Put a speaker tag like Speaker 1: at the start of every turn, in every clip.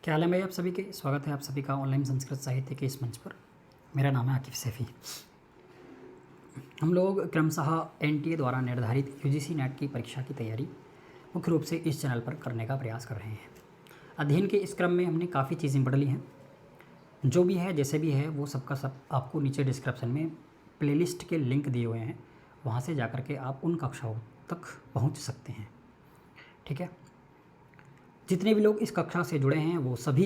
Speaker 1: क्या हाल है भाई आप सभी के। स्वागत है आप सभी का ऑनलाइन संस्कृत साहित्य के इस मंच पर। मेरा नाम है आकिफ सैफ़ी। हम लोग क्रमशः एनटीए द्वारा निर्धारित यूजीसी नेट की परीक्षा की तैयारी मुख्य रूप से इस चैनल पर करने का प्रयास कर रहे हैं। अध्ययन के इस क्रम में हमने काफ़ी चीज़ें पढ़ ली हैं। जो भी है जैसे भी है वो सबका सब आपको नीचे डिस्क्रिप्शन में प्लेलिस्ट के लिंक दिए हुए हैं, वहाँ से जाकर के आप उन कक्षाओं तक पहुँच सकते हैं। ठीक है, जितने भी लोग इस कक्षा से जुड़े हैं वो सभी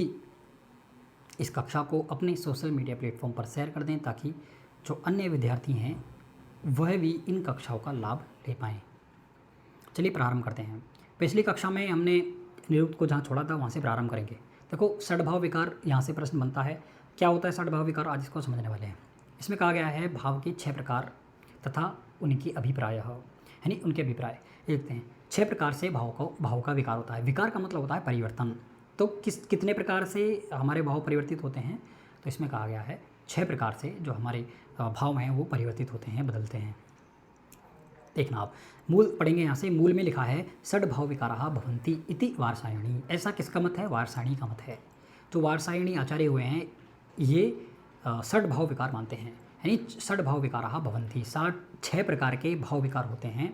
Speaker 1: इस कक्षा को अपने सोशल मीडिया प्लेटफॉर्म पर शेयर कर दें, ताकि जो अन्य विद्यार्थी हैं वह भी इन कक्षाओं का लाभ ले पाएँ। चलिए प्रारंभ करते हैं। पिछली कक्षा में हमने निरुक्त को जहाँ छोड़ा था वहाँ से प्रारंभ करेंगे। देखो, षड्भाव विकार यहाँ से प्रश्न बनता है। क्या होता है षड्भाव विकार, आज इसको समझने वाले हैं। इसमें कहा गया है भाव के 6 प्रकार तथा उनकी अभिप्राय, यानी उनके अभिप्राय। देखते हैं 6 प्रकार से भाव का विकार होता है। विकार का मतलब होता है परिवर्तन। तो कितने प्रकार से हमारे भाव परिवर्तित होते हैं, तो इसमें कहा गया है 6 प्रकार से जो हमारे भाव हैं वो परिवर्तित होते हैं, बदलते हैं। देखना आप मूल पढ़ेंगे। यहाँ से मूल में लिखा है षड्भाव विकाराः भवन्ति इति वार्षायणी। ऐसा किसका मत है? वार्षायणी का मत है। जो वार्षायणी आचार्य हुए हैं ये षड्भाव विकार मानते हैं, यानी षड्भाव विकाराः भवन्ति, 6 प्रकार के भाव विकार होते हैं।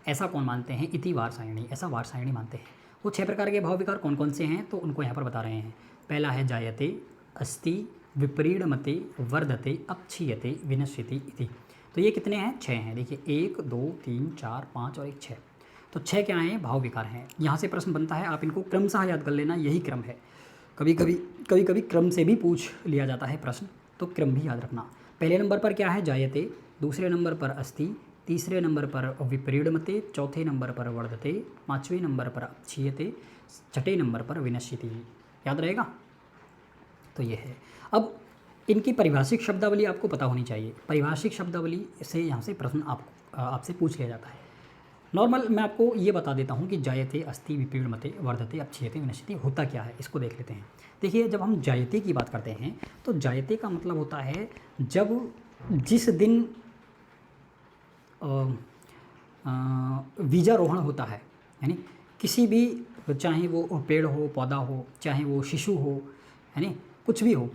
Speaker 1: ऐसा कौन मानते हैं? इति वार्षायणी, ऐसा वार्षायणी मानते हैं। वो 6 प्रकार के भाव विकार कौन कौन से हैं तो उनको यहाँ पर बता रहे हैं। पहला है जायते, अस्ति, विप्रीडमते, वर्धते, अपक्षीयते, विनश्यति इति। तो ये कितने हैं? 6 हैं। देखिए 1 2 3 4 5 और 1 6। तो 6 क्या हैं? भाव विकार हैं। यहाँ से प्रश्न बनता है, आप इनको क्रमशः याद कर लेना, यही क्रम है। कभी कभी क्रम से भी पूछ लिया जाता है प्रश्न, तो क्रम भी याद रखना। पहले नंबर पर क्या है? जायते, दूसरे नंबर पर अस्ति, तीसरे नंबर पर विप्रीडमते, चौथे नंबर पर वर्धते, 5वें नंबर पर अपक्षीयते, 6ठे नंबर पर विनश्यति। याद रहेगा? तो ये है। अब इनकी परिभाषिक शब्दावली आपको पता होनी चाहिए। परिभाषिक शब्दावली से यहाँ से प्रश्न आपसे पूछ लिया जाता है। नॉर्मल मैं आपको ये बता देता हूँ कि जायते, अस्ति, विप्रीडमते, वर्धते, अपक्षीयते, विनश्यति होता क्या है, इसको देख लेते हैं। देखिए, जब हम जायते की बात करते हैं तो जायते का मतलब होता है जब जिस दिन बीजारोहण होता है, यानी किसी भी, चाहे वो पेड़ हो, पौधा हो, चाहे वो शिशु हो, यानी कुछ भी हो,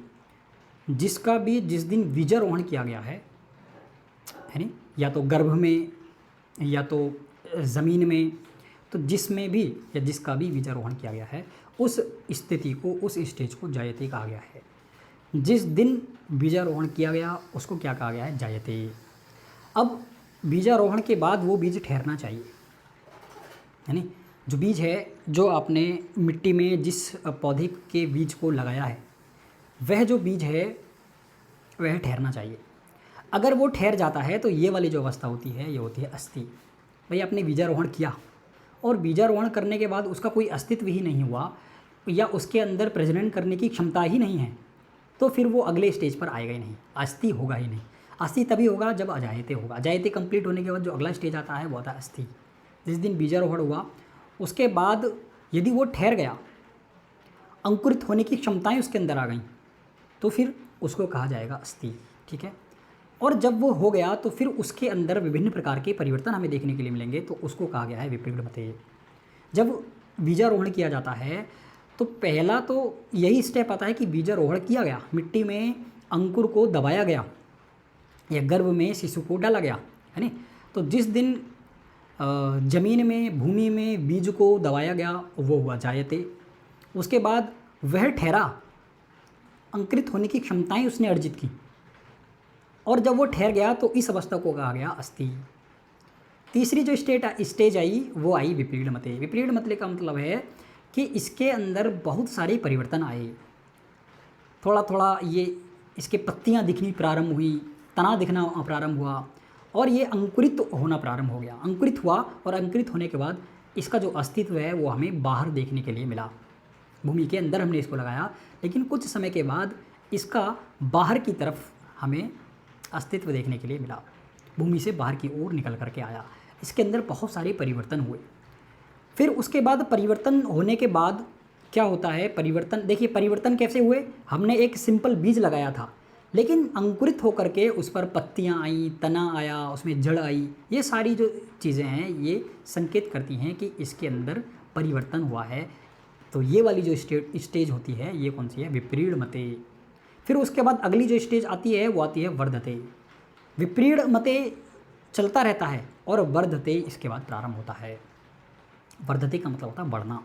Speaker 1: जिसका भी जिस दिन बीजारोहण किया गया है, यानी या तो गर्भ में या तो ज़मीन में, तो जिसमें भी या जिसका भी बीजारोहण किया गया है उस स्थिति को, उस स्टेज को जायते कहा गया है। जिस दिन बीजारोहण किया गया उसको क्या कहा गया है? जायते। अब बीजारोहण के बाद वो बीज ठहरना चाहिए, यानी जो बीज है, जो आपने मिट्टी में जिस पौधे के बीज को लगाया है, वह जो बीज है वह ठहरना चाहिए। अगर वो ठहर जाता है तो ये वाली जो अवस्था होती है ये होती है अस्ति। भाई आपने बीजारोहण किया और बीजारोहण करने के बाद उसका कोई अस्तित्व ही नहीं हुआ या उसके अंदर प्रजनन करने की क्षमता ही नहीं है, तो फिर वो अगले स्टेज पर आएगा ही नहीं, अस्थि होगा ही नहीं। अस्थि तभी होगा जब अजायते होगा। अजायते कंप्लीट होने के बाद जो अगला स्टेज आता है वो आता है अस्थि। जिस दिन बीजारोहण हुआ उसके बाद यदि वो ठहर गया, अंकुरित होने की क्षमताएं उसके अंदर आ गई, तो फिर उसको कहा जाएगा अस्थि। ठीक है। और जब वो हो गया तो फिर उसके अंदर विभिन्न प्रकार के परिवर्तन हमें देखने के लिए मिलेंगे, तो उसको कहा गया है विप्रीडमते। जब बीजारोहण किया जाता है तो पहला तो यही स्टेप आता है कि बीजारोहण किया गया, मिट्टी में अंकुर को दबाया गया या गर्भ में शिशु को डाला गया, है ना। तो जिस दिन जमीन में, भूमि में बीज को दबाया गया वो हुआ जायते। उसके बाद वह ठहरा, अंकुरित होने की क्षमताएं उसने अर्जित की, और जब वो ठहर गया तो इस अवस्था को कहा गया अस्थि। तीसरी जो स्टेज आई वो आई विप्रीडमते। विप्रीडमते का मतलब है कि इसके अंदर बहुत सारे परिवर्तन आए। थोड़ा थोड़ा ये इसके पत्तियां दिखनी प्रारंभ हुई, तना दिखना प्रारंभ हुआ, और ये अंकुरित होना प्रारंभ हो गया। अंकुरित हुआ और अंकुरित होने के बाद इसका जो अस्तित्व है वो हमें बाहर देखने के लिए मिला। भूमि के अंदर हमने इसको लगाया, लेकिन कुछ समय के बाद इसका बाहर की तरफ हमें अस्तित्व देखने के लिए मिला। भूमि से बाहर की ओर निकल करके आया। इसके अंदर बहुत सारे परिवर्तन हुए। फिर उसके बाद परिवर्तन होने के बाद क्या होता है? परिवर्तन, देखिए परिवर्तन कैसे हुए। हमने एक सिंपल बीज लगाया था, लेकिन अंकुरित होकर के उस पर पत्तियां आई, तना आया, उसमें जड़ आई। ये सारी जो चीज़ें हैं ये संकेत करती हैं कि इसके अंदर परिवर्तन हुआ है। तो ये वाली जो स्टेज होती है ये कौन सी है? विप्रीणमते। फिर उसके बाद अगली जो स्टेज आती है वो आती है वर्धते। विप्रीणमते चलता रहता है और वर्धते इसके बाद प्रारंभ होता है। वर्धते का मतलब होता है बढ़ना।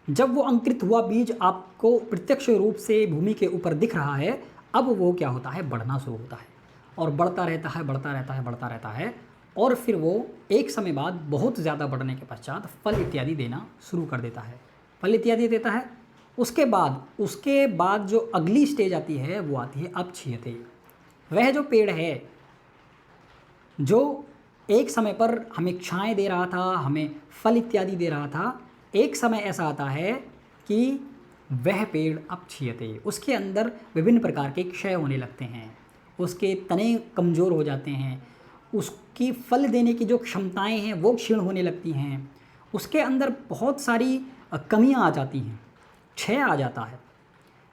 Speaker 1: जब वो अंकुरित हुआ बीज आपको प्रत्यक्ष रूप से भूमि के ऊपर दिख रहा है, अब वो क्या होता है? बढ़ना शुरू होता है और बढ़ता रहता है, बढ़ता रहता है, बढ़ता रहता है, और फिर वो एक समय बाद बहुत ज़्यादा बढ़ने के पश्चात फल इत्यादि देना शुरू कर देता है। फल इत्यादि देता है। उसके बाद जो अगली स्टेज आती है वो आती है अपक्षीयते। वह जो पेड़ है जो एक समय पर हमें छाएँ दे रहा था, हमें फल इत्यादि दे रहा था, एक समय ऐसा आता है कि वह पेड़ अपक्षीयते, उसके अंदर विभिन्न प्रकार के क्षय होने लगते हैं, उसके तने कमज़ोर हो जाते हैं, उसकी फल देने की जो क्षमताएं हैं वो क्षीण होने लगती हैं, उसके अंदर बहुत सारी कमियां आ जाती हैं, क्षय आ जाता है,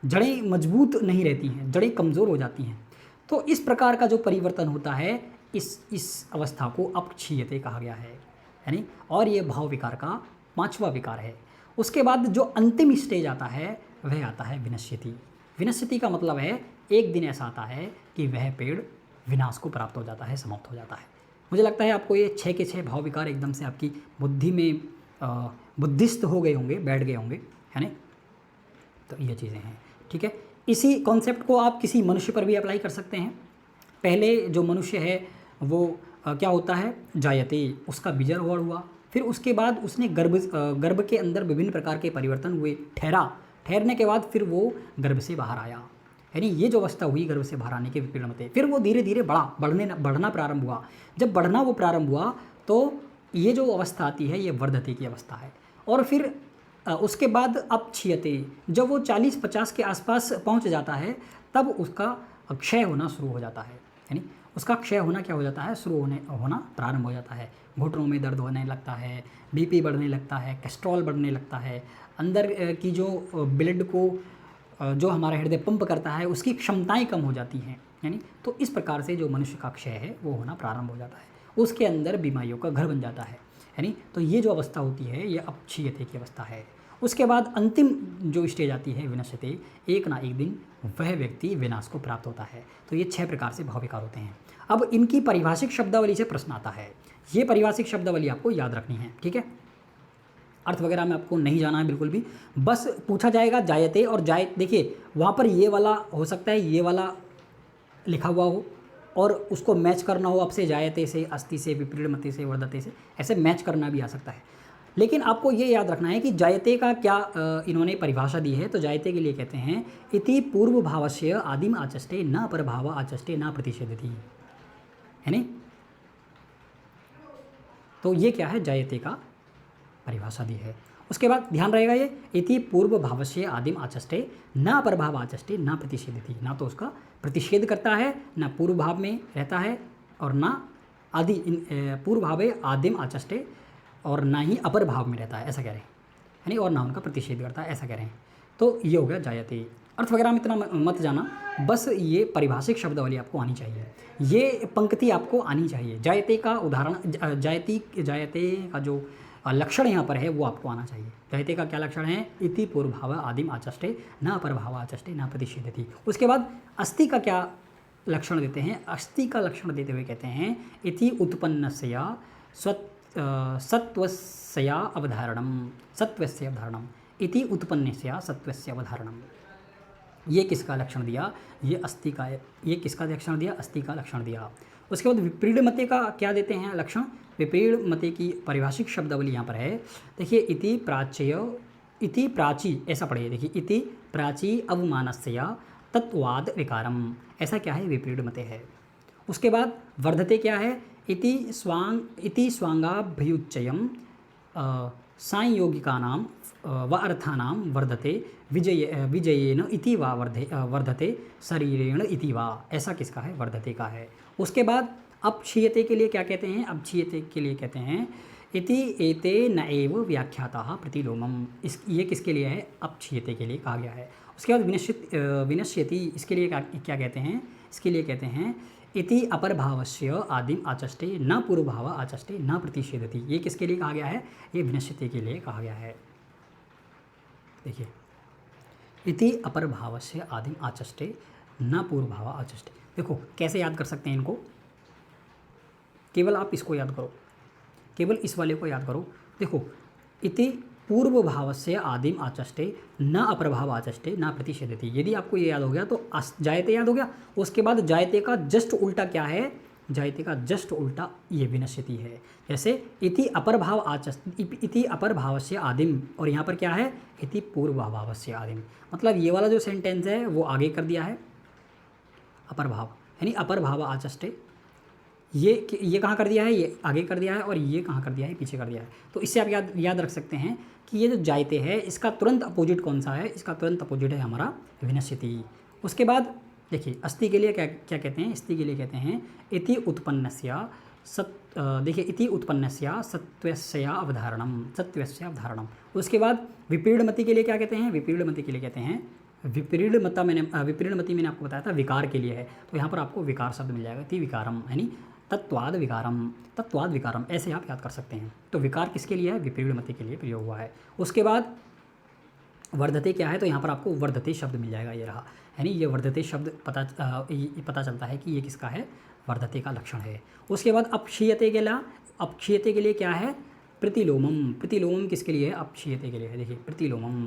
Speaker 1: जड़ें मजबूत नहीं रहती हैं, जड़ें कमज़ोर हो जाती हैं। तो इस प्रकार का जो परिवर्तन होता है इस अवस्था को अपक्षीयते कहा गया है, यानी, और ये भाव विकार का 5वां विकार है। उसके बाद जो अंतिम स्टेज आता है वह आता है विनश्यति। विनश्यति का मतलब है एक दिन ऐसा आता है कि वह पेड़ विनाश को प्राप्त हो जाता है, समाप्त हो जाता है। मुझे लगता है आपको ये 6 के 6 भाव विकार एकदम से आपकी बुद्धि में बुद्धिस्त हो गए होंगे, बैठ गए होंगे, है ना। तो ये चीज़ें हैं, ठीक है। इसी कॉन्सेप्ट को आप किसी मनुष्य पर भी अप्लाई कर सकते हैं। पहले जो मनुष्य है वो क्या होता है? जायते, उसका बीजर हुआ। फिर उसके बाद उसने गर्भ के अंदर विभिन्न प्रकार के परिवर्तन हुए, ठहरने के बाद फिर वो गर्भ से बाहर आया, यानी ये जो अवस्था हुई गर्भ से बाहर आने के विपरीणमते। फिर वो धीरे धीरे बढ़ना प्रारंभ हुआ। जब बढ़ना वो प्रारंभ हुआ तो ये जो अवस्था आती है ये वर्धते की अवस्था है। और फिर उसके बाद अपक्षीयते, जब वो 40-50 के आसपास पहुंच जाता है तब उसका क्षय होना शुरू हो जाता है, यानी उसका क्षय होना क्या हो जाता है? होना प्रारंभ हो जाता है। घुटनों में दर्द होने लगता है, बीपी बढ़ने लगता है, कोलेस्ट्रॉल बढ़ने लगता है, अंदर की जो ब्लड को जो हमारा हृदय पंप करता है उसकी क्षमताएं कम हो जाती हैं, यानी। तो इस प्रकार से जो मनुष्य का क्षय है वो होना प्रारंभ हो जाता है, उसके अंदर बीमारियों का घर बन जाता है, यानी। तो ये जो अवस्था होती है ये अपक्षीयते की अवस्था है। उसके बाद अंतिम जो स्टेज आती है विनश्यते, एक ना एक दिन वह व्यक्ति विनाश को प्राप्त होता है। तो ये 6 प्रकार से भाव विकार होते हैं। अब इनकी पारिभाषिक शब्दावली से प्रश्न आता है, ये पारिभाषिक शब्दावली आपको याद रखनी है, ठीक है। अर्थ वगैरह में आपको नहीं जाना है बिल्कुल भी, बस पूछा जाएगा जायते और देखिए वहाँ पर ये वाला हो सकता है, ये वाला लिखा हुआ हो और उसको मैच करना हो आपसे, जायते से, अस्ति से, विप्रीणमते से, वर्धते से, ऐसे मैच करना भी आ सकता है। लेकिन आपको ये याद रखना है कि जायते का क्या इन्होंने परिभाषा दी है। तो जायते के लिए कहते हैं इति पूर्व भावस्य आदिम आचष्टे न परभाव आचष्टे न प्रतिषेधति, है नहीं। तो ये क्या है? जायते का परिभाषा दी है। उसके बाद ध्यान रहेगा ये इति पूर्व भावस्य आदिम आचष्टे न परभाव आचष्टे न प्रतिषेधति, ना तो उसका प्रतिषेध करता है, ना पूर्व भाव में रहता है, और ना आदि पूर्व भावे आदिम आचष्टे, और ना ही अपर भाव में रहता है, ऐसा कह रहे हैं, यानी, और ना उनका प्रतिषेध करता है, ऐसा कह रहे हैं। तो ये हो गया जायते। अर्थ वगैरह में इतना मत जाना, बस ये परिभाषिक शब्दावली आपको आनी चाहिए, ये पंक्ति आपको आनी चाहिए। जायते का उदाहरण, जायते का जो लक्षण यहाँ पर है वो आपको आना चाहिए। जायते का क्या लक्षण है? इति पूर्व भाव आदिम आचष्टे न अपर भाव आचष्टे न प्रतिषेधति। उसके बाद अस्ति का क्या लक्षण देते हैं? अस्ति का लक्षण देते हुए कहते हैं इति उत्पन्नस्या सत्वस्या अवधारणम, सत्वस्य अवधारणम, इति उत्पन्नस्या सत्वस्य अवधारणम। ये किसका लक्षण दिया? ये अस्ति का। ये किसका लक्षण दिया? अस्ति का लक्षण दिया। उसके बाद विप्रीणमते का क्या देते हैं लक्षण? विप्रीणमते की परिभाषिक शब्दावली यहाँ पर है, देखिए इति प्राची, ऐसा पढ़िए, देखिए इति प्राची अवमानस्या तत्वाद विकारम, ऐसा क्या है? विप्रीणमते है। उसके बाद वर्धते क्या है? इति स्वांगाभ्युच्चयम सांयोगिकानां व अर्थानां वर्धते विजयेन इति वा वर्धते शरीरेण इति वा, ऐसा किसका है? वर्धते का है। उसके बाद अपक्षीयते के लिए क्या कहते हैं? अपक्षीयते के लिए कहते हैं इति एते न एव व्याख्याताः प्रतिलोमम, ये किसके लिए है? अपक्षीयते के लिए कहा गया है। उसके बाद विनश्यति, इसके लिए क्या कहते हैं? इसके लिए कहते हैं इति अपर भावस्य आदिम आचष्टे न पूर्व भाव आचष्टे न प्रतिषेधति, ये किसके लिए कहा गया है? ये विनश्यति के लिए कहा गया है। देखिए, इति अपर भाव से आदिम आचष्टे न पूर्व भाव आचष्टे। देखो कैसे याद कर सकते हैं इनको, केवल आप इसको याद करो, केवल इस वाले को याद करो। देखो, इति पूर्व भाव से आदिम आचष्टे न अपर भाव आचष्टे न प्रतिषेधति। यदि आपको ये याद हो गया तो जायते याद हो गया। उसके बाद जायते का जस्ट उल्टा क्या है, जायते का जस्ट उल्टा ये विनश्यति है। जैसे इति अपर भाव आचष्टे, इति अपर भाव से आदिम, और यहाँ पर क्या है, इति पूर्व भाव से आदिम। मतलब ये वाला जो सेंटेंस है वो आगे कर दिया है अपर भाव, यानी अपर भाव आचष्टे, ये कहाँ कर दिया है, ये आगे कर दिया है, और ये कहाँ कर दिया है, पीछे कर दिया है। तो इससे आप याद रख सकते हैं कि ये जो जायते है इसका तुरंत अपोजिट कौन सा है, इसका तुरंत अपोजिट है हमारा विनश्यति। उसके बाद देखिए अस्थि के लिए क्या क्या कहते हैं, अस्थि के लिए कहते हैं इति उत्पन्नस्या देखिए इति उत्पन्नस्या सत्वस्या अवधारणम, सत्वस्या अवधारणम। उसके बाद विपरीडमति के लिए क्या कहते हैं, विपरीडमति के लिए कहते हैं विपरीडमति मैंने आपको बताया था विकार के लिए है, तो यहाँ पर आपको विकार शब्द मिल जाएगा, इति विकारम, यानी तत्वाद विकारम, तत्वाद विकारम, ऐसे आप याद कर सकते हैं। तो विकार किसके लिए है, विपरीडमति के लिए प्रयोग हुआ है। उसके बाद वर्धते क्या है, तो यहाँ पर आपको वर्धते शब्द मिल जाएगा, ये रहा, यानी ये वर्धते शब्द पता चलता है कि ये किसका है, वर्धते का लक्षण है। उसके बाद अपक्षीयते के लिए क्या है, प्रतिलोमम, प्रतिलोमम किसके लिए है, अपक्षीयते के लिए है। देखिए प्रतिलोमम,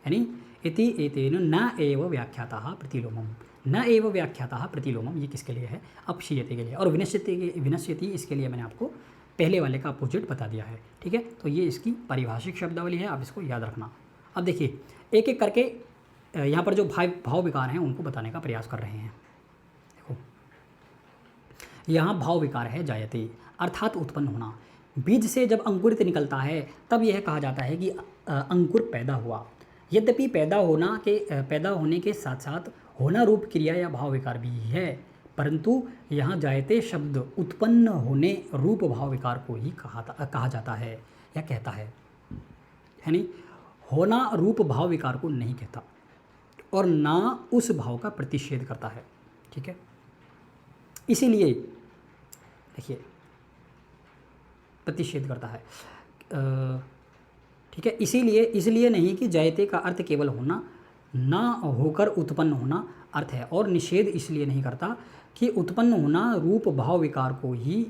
Speaker 1: यानी इति एतेन न एव व्याख्यातः प्रतिलोमम, न एव व्याख्यातः प्रतिलोमम, ये किसके लिए है, अपक्षीयते के लिए। और विनश्यति इसके लिए मैंने आपको पहले वाले का अपोजिट बता दिया है, ठीक है। तो ये इसकी पारिभाषिक शब्दावली है, आप इसको याद रखना। अब देखिए एक एक करके यहाँ पर जो भाव विकार हैं उनको बताने का प्रयास कर रहे हैं। देखो यहाँ भाव विकार है जायते, अर्थात उत्पन्न होना। बीज से जब अंकुरित निकलता है तब यह कहा जाता है कि अंकुर पैदा हुआ। यद्यपि पैदा होने के साथ साथ होना रूप क्रिया या भाव विकार भी है, परंतु यहाँ जायते शब्द उत्पन्न होने रूप भाव विकार को ही कहा जाता है या कहता है, यानी होना रूप भाव विकार को नहीं कहता और ना उस भाव का प्रतिषेध करता है, ठीक है। इसीलिए देखिए प्रतिषेध करता है, ठीक है। इसलिए नहीं कि जायते का अर्थ केवल होना ना होकर उत्पन्न होना अर्थ है, और निषेध इसलिए नहीं करता कि उत्पन्न होना रूप भाव विकार को ही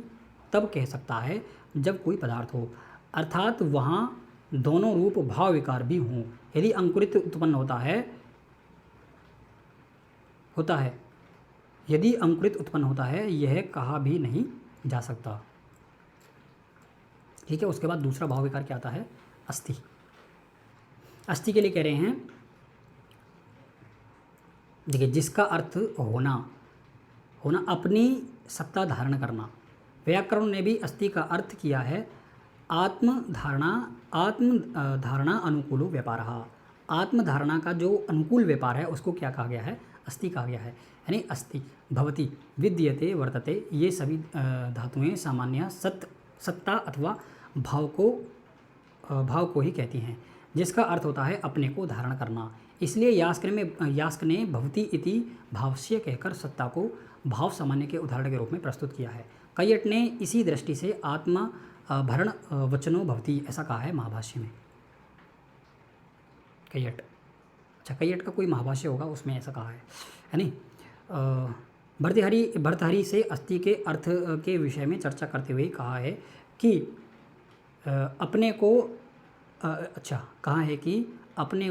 Speaker 1: तब कह सकता है जब कोई पदार्थ हो, अर्थात वहाँ दोनों रूप भाव विकार भी हों। यदि अंकुरित उत्पन्न होता है यदि अंकुरित उत्पन्न होता है, यह कहा भी नहीं जा सकता, ठीक है। उसके बाद दूसरा भाव विकार क्या आता है, अस्थि। अस्थि के लिए कह रहे हैं, देखिए जिसका अर्थ होना अपनी सत्ता धारण करना। व्याकरण ने भी अस्थि का अर्थ किया है आत्मधारणा अनुकूलो व्यापारः। आत्मधारणा का जो अनुकूल व्यापार है उसको क्या कहा गया है, अस्थि कहा गया है। यानी अस्थि भवति विद्यते वर्तते, ये सभी धातुएं सामान्य सत्ता अथवा भाव को ही कहती हैं, जिसका अर्थ होता है अपने को धारण करना। इसलिए यास्क ने भवति इति भावस्य कहकर सत्ता को भाव सामान्य के उदाहरण के रूप में प्रस्तुत किया है। कैयट ने इसी दृष्टि से आत्मा भरण वचनो भवति ऐसा कहा है महाभाष्य में। कैयट, अच्छा कैयट का कोई महाभाष्य होगा उसमें ऐसा कहा है, यानी भर्तृहरि से अस्थि के अर्थ के विषय में चर्चा करते हुए कहा है कि अपने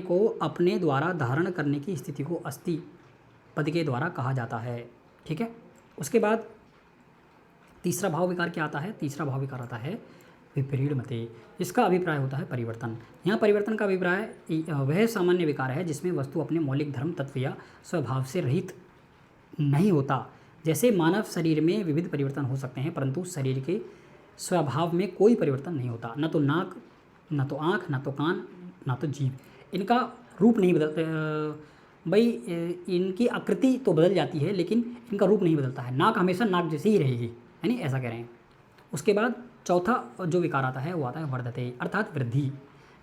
Speaker 1: को अपने द्वारा धारण करने की स्थिति को अस्थि पद के द्वारा कहा जाता है, ठीक है। उसके बाद तीसरा भाव विकार क्या आता है, तीसरा भाव विकार आता है विपरीडमते। इसका अभिप्राय होता है परिवर्तन। यहाँ परिवर्तन का अभिप्राय वह सामान्य विकार है जिसमें वस्तु अपने मौलिक धर्म तत्व या स्वभाव से रहित नहीं होता। जैसे मानव शरीर में विविध परिवर्तन हो सकते हैं, परंतु शरीर के स्वभाव में कोई परिवर्तन नहीं होता। न तो नाक, न तो आँख, न तो कान, न तो जीभ, इनका रूप नहीं भाई इनकी आकृति तो बदल जाती है लेकिन इनका रूप नहीं बदलता है। नाक हमेशा नाक जैसी ही रहेगी, यानी ऐसा कह रहे हैं। उसके बाद चौथा जो विकार आता है वो आता है वर्धते, अर्थात वृद्धि।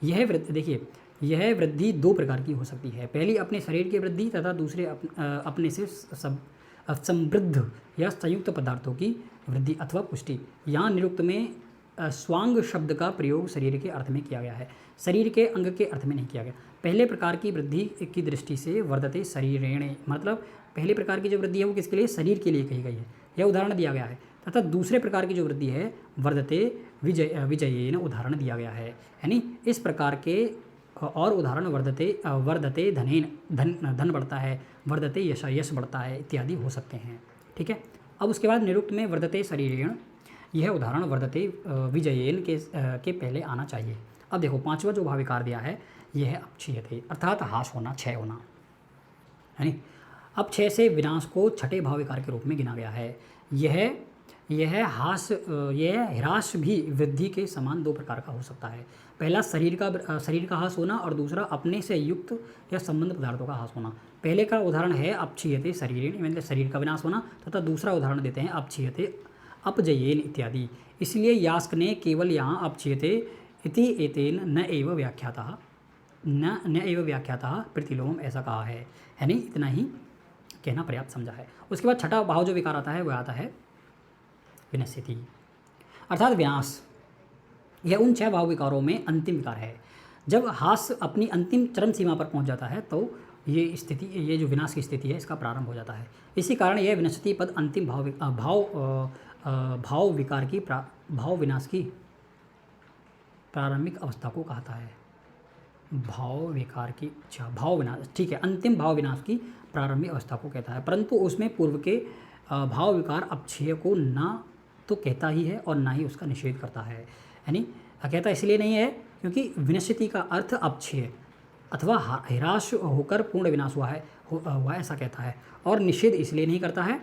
Speaker 1: यह वृद्धि देखिए, यह वृद्धि दो प्रकार की हो सकती है। पहली अपने शरीर की वृद्धि तथा दूसरे अपने से समृद्ध या संयुक्त पदार्थों की वृद्धि अथवा पुष्टि। यहाँ निरुक्त में स्वांग शब्द का प्रयोग शरीर के अर्थ में किया गया है। शरीर के अंग के अर्थ में नहीं किया गया। पहले प्रकार की वृद्धि की दृष्टि से वर्धते शरीरेण, मतलब पहले प्रकार की जो वृद्धि है वो किसके लिए, शरीर के लिए कही गई है, यह उदाहरण दिया गया है। तथा दूसरे प्रकार की जो वृद्धि है वर्धते विजयेन उदाहरण दिया गया है। यानी इस प्रकार के और उदाहरण वर्धते धनेन, धन बढ़ता है, वर्धते यश बढ़ता है इत्यादि हो सकते हैं। ठीक है। अब उसके बाद निरुक्त में वर्धते शरीरेण, यह उदाहरण वर्धते विजयेन के पहले आना चाहिए। अब देखो पांचवा जो भाविकार दिया है यह है अपक्षीयते, अर्थात हास होना, क्षय होना, यानी अब क्षय से विनाश को छठे भाविकार के रूप में गिना गया है। यह ह्रास भी वृद्धि के समान दो प्रकार का हो सकता है। पहला शरीर का ह्रास होना और दूसरा अपने से युक्त या संबंध पदार्थों का ह्रास होना। पहले का उदाहरण है अपक्षीयते शरीरेण, मतलब शरीर का विनाश होना, तथा दूसरा उदाहरण देते हैं अपक्षीयते अपजयेन इत्यादि। इसलिए यास्क ने केवल यहाँ अपक्षीयते इति एतेन न एव व्याख्यातः प्रतिलोम ऐसा कहा है, यानी इतना ही कहना पर्याप्त समझा है। उसके बाद छठा भाव जो विकार आता है वह आता है विनश्यति, अर्थात विनाश। यह उन 6 भाव विकारों में अंतिम विकार है। जब हास अपनी अंतिम चरम सीमा पर पहुंच जाता है तो ये जो विनाश की स्थिति है इसका प्रारंभ हो जाता है। इसी कारण यह विनश्यति पद अंतिम भाव विकार की भाव विनाश की प्रारंभिक अवस्था को कहता है। भाव विकार की भाव विनाश, ठीक है, अंतिम भाव विनाश की प्रारंभिक अवस्था को कहता है, परंतु उसमें पूर्व के भाव विकार अपक्षय को ना तो कहता ही है और ना ही उसका निषेध करता है। यानी कहता इसलिए नहीं है क्योंकि विनश्यति का अर्थ अपक्षय अथवा ह्रास होकर पूर्ण विनाश हुआ ऐसा कहता है, और निषेध इसलिए नहीं करता है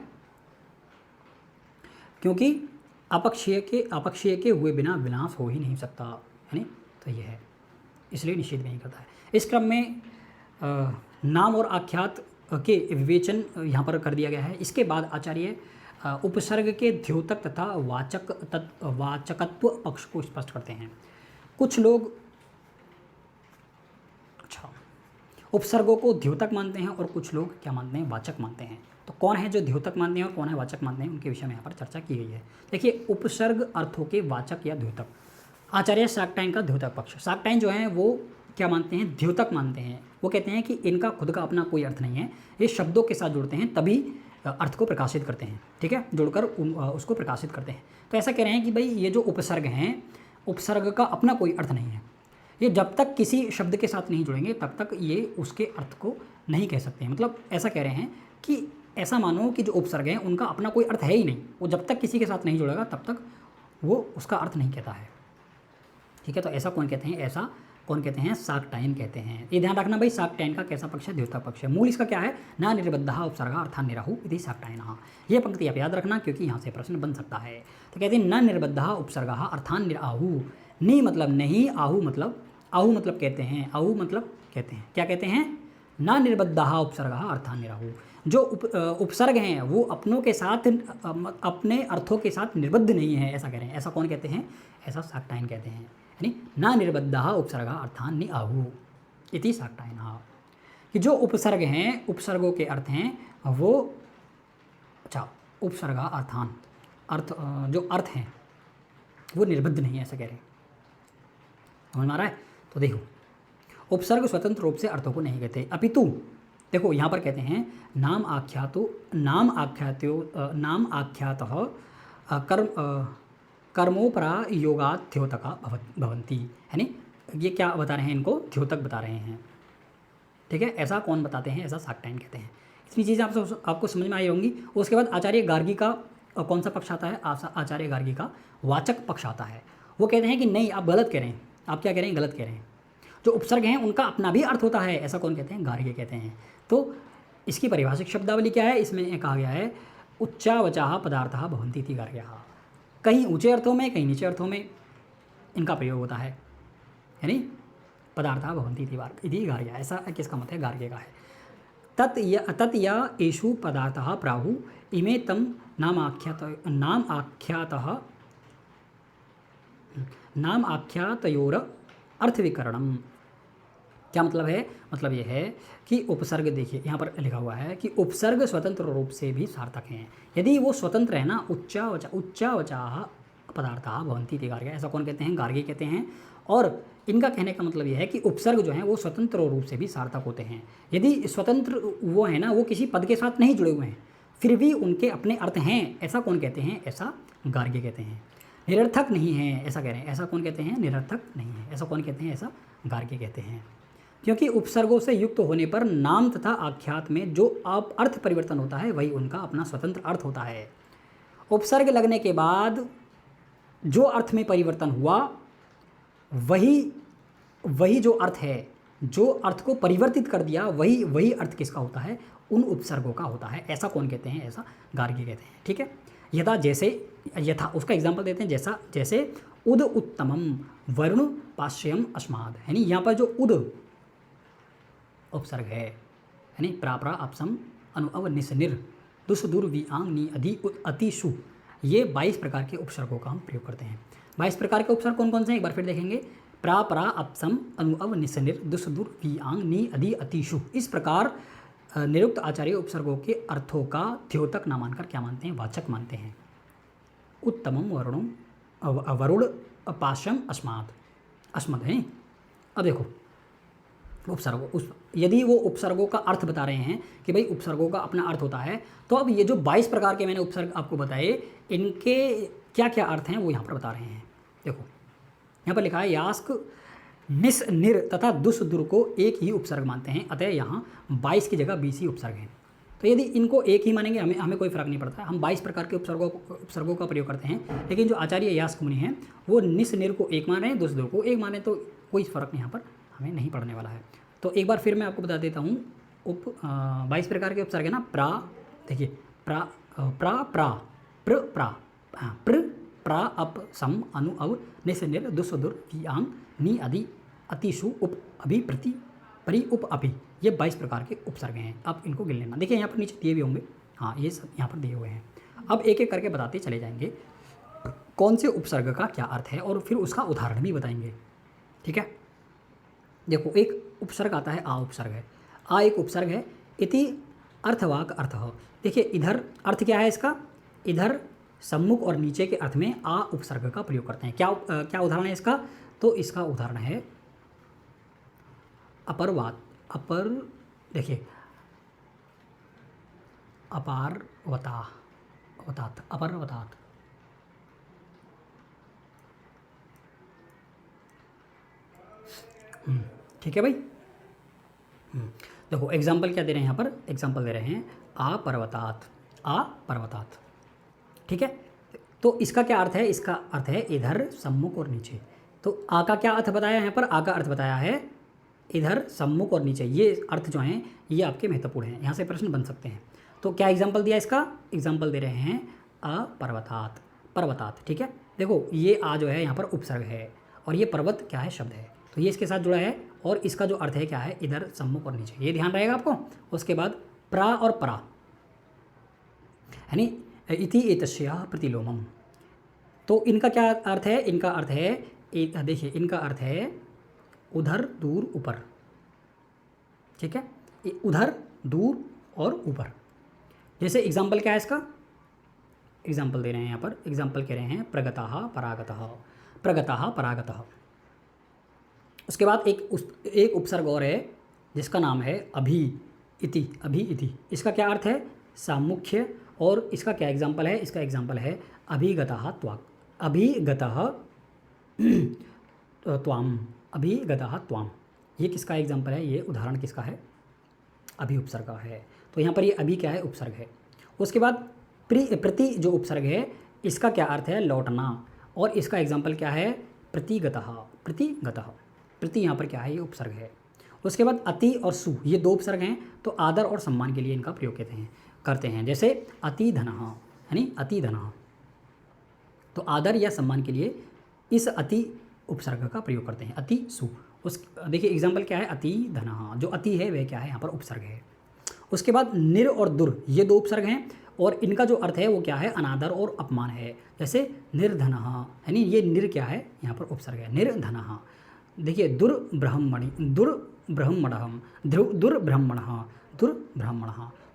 Speaker 1: क्योंकि अपक्षय के हुए बिना विनाश हो ही नहीं सकता, यानी तो यह है, इसलिए निषेध नहीं करता है। इस क्रम में नाम और आख्यात के विवेचन यहाँ पर कर दिया गया है। इसके बाद आचार्य उपसर्ग के द्योतक तथा वाचकत्व पक्ष को स्पष्ट करते हैं। कुछ लोग उपसर्गों को द्योतक मानते हैं और कुछ लोग क्या मानते हैं, वाचक मानते हैं। तो कौन है जो द्योतक मानते हैं और कौन है वाचक मानते हैं, उनके विषय में यहाँ पर चर्चा की गई है। देखिए उपसर्ग अर्थों के वाचक या द्योतक, आचार्य शाक्टायन का द्योतक पक्ष। शाक्टायन जो है वो क्या मानते हैं, द्योतक मानते हैं। वो कहते हैं कि इनका खुद का अपना कोई अर्थ नहीं है, ये शब्दों के साथ जुड़ते हैं तभी अर्थ को प्रकाशित करते हैं, ठीक है, जुड़कर उसको प्रकाशित करते हैं। तो ऐसा कह रहे हैं कि भाई ये जो उपसर्ग हैं, उपसर्ग का अपना कोई अर्थ नहीं है, ये जब तक किसी शब्द के साथ नहीं जुड़ेंगे तब तक ये उसके अर्थ को नहीं कह सकते हैं। मतलब ऐसा कह रहे हैं कि ऐसा मानो कि जो उपसर्ग हैं उनका अपना कोई अर्थ है ही नहीं, वो जब तक किसी के साथ नहीं जुड़ेगा तब तक वो उसका अर्थ नहीं कहता है, ठीक है। तो ऐसा कौन कहते हैं, ऐसा कौन कहते हैं, शाक्टायन कहते हैं। ये ध्यान रखना भाई, शाक्टायन का कैसा पक्ष है, द्योतक पक्ष है। मूल इसका क्या है, ना निर्बद्ध उपसर्ग अर्थान निराहु इति शाक्टायन। ये पंक्ति आप याद रखना क्योंकि यहाँ से प्रश्न बन सकता है। तो कहते हैं न निर्बद्ध उपसर्ग अर्थान निराहु, नहीं मतलब नहीं, आहु मतलब कहते हैं, आहु मतलब कहते हैं, क्या कहते हैं, ना निर्बद्ध उपसर्ग अर्थान निराहु। जो उपसर्ग हैं वो अपनों के साथ अपने अर्थों के साथ निर्बद्ध नहीं है, ऐसा कह रहे हैं। ऐसा कौन कहते हैं, ऐसा शाक्टायन कहते हैं। यानी ना निर्बद्ध उपसर्ग अर्थान निआहु इति शाक्टायन, कि जो उपसर्ग हैं, उपसर्गों के अर्थ हैं वो, अच्छा, उपसर्ग अर्थान अर्थ, जो अर्थ हैं वो निर्बद्ध नहीं है, ऐसा कह रहे हैं। समझ में आ रहा है। तो देखो उपसर्ग स्वतंत्र रूप से अर्थों को नहीं कहते, अपितु देखो यहाँ पर कहते हैं नाम आख्यातः कर्मोपरा योगात् द्योतका भवन्ति, यानी ये क्या बता रहे हैं, इनको द्योतक बता रहे हैं, ठीक है। ऐसा कौन बताते हैं, ऐसा शाक्टायन कहते हैं। इतनी चीज़ें आपको समझ में आई होंगी। उसके बाद आचार्य गार्गी का कौन सा पक्ष आता है, आचार्य गार्गी का वाचक पक्ष आता है। वो कहते हैं कि नहीं, आप गलत कह रहे हैं, आप क्या कह रहे हैं, गलत कह रहे हैं, जो उपसर्ग हैं उनका अपना भी अर्थ होता है, ऐसा कौन कहते हैं, गार्गी कहते हैं। तो इसकी परिभाषिक शब्दावली क्या है, इसमें कहा गया है उच्चावचाः पदार्थः भवन्ति इति गार्ग्यः, कहीं ऊंचे अर्थों में कहीं नीचे अर्थों में इनका प्रयोग होता है, यानी पदार्थः भवन्ति इति गार्ग्यः, ऐसा किसका मत है, गार्ग्य का है। तत् या एषु पदार्थः प्राहु इमे तम नाम आख्यातयोर अर्थविकरणम। क्या मतलब है, मतलब ये है कि उपसर्ग, देखिए यहाँ पर लिखा हुआ है कि उपसर्ग स्वतंत्र रूप से भी सार्थक हैं, यदि वो स्वतंत्र है ना, उच्चावचाः पदार्थः भवन्ति इति गार्ग्यः, ऐसा कौन कहते हैं, गार्गी कहते हैं। और इनका कहने का मतलब यह है कि उपसर्ग जो हैं वो स्वतंत्र रूप से भी सार्थक होते हैं। यदि स्वतंत्र वो है ना, वो किसी पद के साथ नहीं जुड़े हुए हैं, फिर भी उनके अपने अर्थ हैं, ऐसा कौन कहते हैं? ऐसा गार्ग्य कहते हैं। निरर्थक नहीं है ऐसा कह रहे हैं, ऐसा कौन कहते हैं? निरर्थक नहीं है, ऐसा कौन कहते हैं? ऐसा गार्ग्य कहते हैं। क्योंकि उपसर्गों से युक्त होने पर नाम तथा आख्यात में जो आप अर्थ परिवर्तन होता है वही उनका अपना स्वतंत्र अर्थ होता है। उपसर्ग लगने के बाद जो अर्थ में परिवर्तन हुआ वही जो अर्थ है, जो अर्थ को परिवर्तित कर दिया, वही अर्थ किसका होता है? उन उपसर्गों का होता है। ऐसा कौन कहते हैं? ऐसा गार्ग्य कहते हैं। ठीक है। यथा उसका एग्जाम्पल देते हैं, जैसे उद उत्तमम वरुण पाश्यम अस्माद, यानी यहाँ पर जो उद उपसर्ग है, यानी प्राप्रा अपसम अनुअव निस निर दुस दुर वि आंग नी अधि अति शु, ये 22 प्रकार के उपसर्गों का हम प्रयोग करते हैं। 22 प्रकार के उपसर्ग कौन कौन से हैं? एक बार फिर देखेंगे। प्राप्रा अपसम अनुअव निस निर दुस दुर वि आंग नी अधि अति शु। इस प्रकार निरुक्त आचार्य उपसर्गों के अर्थों का द्योतक ना मानकर क्या मानते हैं? वाचक मानते हैं। उत्तमम वरुण पाशम अस्मद है। अब देखो उपसर्गों, यदि वो उपसर्गों का अर्थ बता रहे हैं कि भाई उपसर्गों का अपना अर्थ होता है, तो अब ये जो 22 प्रकार के मैंने उपसर्ग आपको बताए, इनके क्या क्या अर्थ हैं वो यहाँ पर बता रहे हैं। देखो यहाँ पर लिखा है यास्क निस निर तथा दुस दुर को एक ही उपसर्ग मानते हैं, अतः यहाँ 22 की जगह 20 ही उपसर्ग हैं। तो यदि इनको एक ही मानेंगे हमें कोई फ़र्क नहीं पड़ता। हम 22 प्रकार के उपसर्गों का प्रयोग करते हैं, लेकिन जो आचार्य यास्क मुनि हैं वो निस निर को एक मान रहे हैं, दुस दुर को एक माने, तो कोई फ़र्क यहाँ पर हमें नहीं पड़ने वाला है। तो एक बार फिर मैं आपको बता देता हूँ 22 प्रकार के उपसर्ग है ना। प्रा, देखिए प्रा प्रा प्रा प्र प्रा प्र प्रा अप सम अनु अव निस निर दुस दुर वि आंग नी अधि अतिशु उप अभि प्रति परि उप अभि, ये 22 प्रकार के उपसर्ग हैं। आप इनको गिन लेना। देखिए यहाँ पर नीचे दिए भी होंगे, हाँ ये सब यहाँ पर दिए हुए हैं। अब एक एक करके बताते चले जाएंगे कौन से उपसर्ग का क्या अर्थ है और फिर उसका उदाहरण भी बताएंगे। ठीक है। देखो एक उपसर्ग आता है, आ उपसर्ग है। आ एक उपसर्ग है। इति अर्थवाक अर्थ हो। देखिए इधर अर्थ क्या है इसका? इधर सम्मुख और नीचे के अर्थ में आ उपसर्ग का प्रयोग करते हैं। क्या उदाहरण है इसका? तो इसका उदाहरण है अपरवात, देखिए अपरवतात। ठीक है भाई। देखो एग्जाम्पल क्या दे रहे हैं यहाँ पर? एग्जाम्पल दे रहे हैं आ पर्वतात। ठीक है। तो इसका क्या अर्थ है? इसका अर्थ है इधर सम्मुख और नीचे। तो आ का क्या अर्थ बताया यहाँ पर? आ का अर्थ बताया है इधर सम्मुख और नीचे। ये अर्थ जो हैं ये आपके महत्वपूर्ण हैं, यहाँ से प्रश्न बन सकते हैं। तो क्या एग्जाम्पल दिया इसका? एग्जाम्पल दे रहे हैं पर्वतात। ठीक है। देखो ये आ जो है यहाँ पर उपसर्ग है और ये पर्वत क्या है? शब्द है। तो ये इसके साथ जुड़ा है और इसका जो अर्थ है क्या है? इधर सम्मुख और नीचे, ये ध्यान रहेगा आपको। उसके बाद प्रा और परा, यानी इति एतस्या प्रतिलोमम। तो इनका क्या अर्थ है? इनका अर्थ है, देखिए इनका अर्थ है उधर दूर ऊपर। ठीक है। उधर दूर और ऊपर। जैसे एग्जाम्पल क्या है इसका? एग्जाम्पल दे रहे हैं यहाँ पर। एग्जाम्पल कह रहे हैं प्रगतः परागतः। उसके बाद एक उपसर्ग और है जिसका नाम है अभि इति। इसका क्या अर्थ है? सामुख्य। और इसका क्या एग्जाम्पल है? इसका एग्जाम्पल है अभिगतः त्वाम। ये किसका एग्जाम्पल है? ये उदाहरण किसका है? अभि उपसर्ग का है। तो यहाँ पर ये अभि क्या है? उपसर्ग है। उसके बाद प्रति जो उपसर्ग है इसका क्या अर्थ है? लौटना। और इसका एग्जाम्पल क्या है? प्रतिगतः। प्रति यहाँ पर क्या है? ये उपसर्ग है। उसके बाद अति और सु, ये 2 उपसर्ग हैं। तो आदर और सम्मान के लिए इनका प्रयोग करते हैं। जैसे अति धनः, यानी अति धनः, तो आदर या सम्मान के लिए इस अति उपसर्ग का प्रयोग करते हैं, अति सु। देखिए एग्जाम्पल क्या है? अति धनः। जो अति है वह क्या है? यहाँ पर उपसर्ग है। उसके बाद निर और दुर, ये 2 उपसर्ग हैं और इनका जो अर्थ है वो क्या है? अनादर और अपमान है। जैसे निर्धनः, यानी ये निर क्या है? यहाँ पर उपसर्ग है, निर्धनः। देखिए दुर्ब्रह्मणः,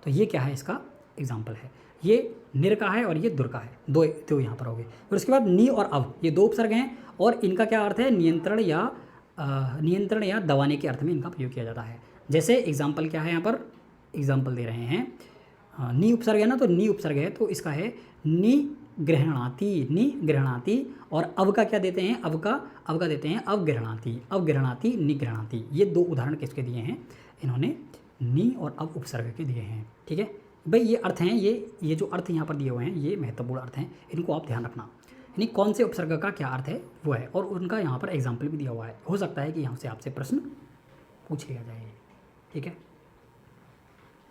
Speaker 1: तो ये क्या है? इसका एग्जाम्पल है। ये निर का है और ये दुर का है, दो दो यहाँ पर हो गए। फिर उसके बाद नी और अव, ये दो उपसर्ग हैं और इनका क्या अर्थ है, नियंत्रण या दबाने के अर्थ में इनका प्रयोग किया जाता है। जैसे एग्जाम्पल क्या है, यहाँ पर एग्जाम्पल दे रहे हैं, नी उपसर्ग है ना, तो नी उपसर्ग है तो इसका है निगृहणाति, और अव का क्या देते हैं, अव का देते हैं अवगृहणाति निगृहणाति। ये दो उदाहरण किसके दिए हैं, इन्होंने नी और अव उपसर्ग के दिए हैं। ठीक है भाई, ये अर्थ हैं, ये जो अर्थ यहाँ पर दिए हुए हैं ये महत्वपूर्ण अर्थ हैं, इनको आप ध्यान रखना, यानी कौन से उपसर्ग का क्या अर्थ है वो है, और उनका यहाँ पर एग्जाम्पल भी दिया हुआ है। हो सकता है कि यहाँ से आपसे प्रश्न पूछ लिया जाए। ठीक है,